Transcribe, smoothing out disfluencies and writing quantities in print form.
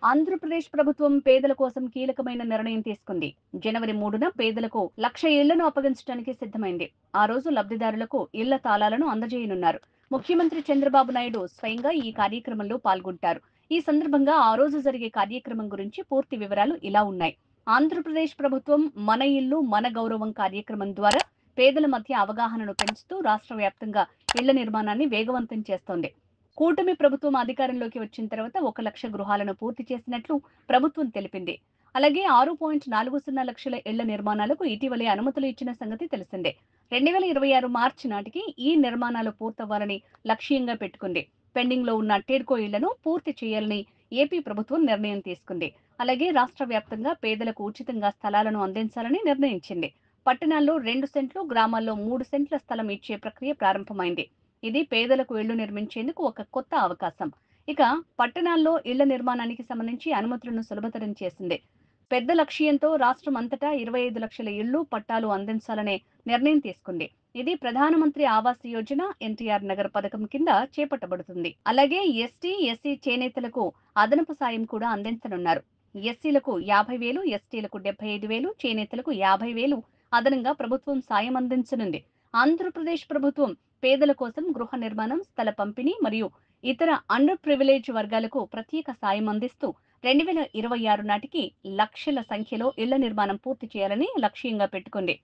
ఆంధ్రప్రదేశ్ ప్రభుత్వం పేదల కోసం కీలకమైన నిర్ణయం తీసుకుంది. జనవరి 3న పేదలకు 1,00,000 ఇళ్లను అప్పగించడానికి సిద్ధమైంది. ఆ రోజు లబ్ధిదారులకు ఇళ్ల తాళాలను అందజేయనున్నారు. ముఖ్యమంత్రి చంద్రబాబు నాయుడు స్వయంగా ఈ కార్యక్రమంలో పాల్గొంటారు. ఈ సందర్భంగా ఆ రోజు జరిగే కార్యక్రమం గురించి పూర్తి వివరాలు ఇలా ఉన్నాయి. ఆంధ్రప్రదేశ్ ప్రభుత్వం మన ఇల్లు మన గౌరవం కార్యక్రమం ద్వారా పేదల మధ్య అవగాహనను పెంచుతూ రాష్ట్ర వ్యాప్తంగా ఇళ్ల నిర్మాణాన్ని వేగవంతం చేస్తోంది. కూటమి ప్రభుత్వం అధికారంలోకి వచ్చిన తర్వాత 1,00,000 గృహాలను పూర్తి చేసినట్లు ప్రభుత్వం తెలిపింది. అలాగే 6.40 లక్షల ఇళ్ల నిర్మాణాలకు ఇటీవలే అనుమతులు ఇచ్చిన సంగతి తెలిసిందే. 2026 మార్చి నాటికి ఈ నిర్మాణాలు పూర్తవ్వాలని లక్ష్యంగా పెట్టుకుంది. పెండింగ్ లో ఉన్న టెడ్కో ఇళ్లను పూర్తి చేయాలని ఏపీ ప్రభుత్వం నిర్ణయం తీసుకుంది. అలాగే రాష్ట్ర వ్యాప్తంగా పేదలకు ఉచితంగా స్థలాలను అందించాలని నిర్ణయించింది. పట్టణాల్లో 2 సెంట్లు, గ్రామాల్లో 3 సెంట్ల స్థలం ఇచ్చే ప్రక్రియ ప్రారంభమైంది. ఇది పేదలకు ఇళ్లు నిర్మించేందుకు ఒక కొత్త అవకాశం. ఇక పట్టణాల్లో ఇళ్ల నిర్మాణానికి సంబంధించి అనుమతులను సులభతరం చేసింది. పెద్ద లక్ష్యంతో రాష్ట్రం అంతటా 25 లక్షల ఇళ్లు, పట్టాలు అందించాలనే నిర్ణయం తీసుకుంది. ఇది ప్రధానమంత్రి ఆవాస్ యోజన ఎన్టీఆర్ నగర్ పథకం కింద చేపట్టబడుతుంది. అలాగే ఎస్టీ, ఎస్సీ చేనేతలకు అదనపు సాయం కూడా అందించనున్నారు. ఎస్సీలకు 50,000, ఎస్టీలకు 75,000, చేనేతలకు 50,000 అదనంగా ప్రభుత్వం సాయం అందించనుంది. ఆంధ్రప్రదేశ్ ప్రభుత్వం పేదల కోసం గృహ నిర్మాణం, స్థల పంపిణీ మరియు ఇతర అండర్ ప్రివిలేజ్ వర్గాలకు ప్రత్యేక సాయం అందిస్తూ 2026 నాటికి లక్షల సంఖ్యలో ఇళ్ల నిర్మాణం పూర్తి చేయాలని లక్ష్యంగా పెట్టుకుంది.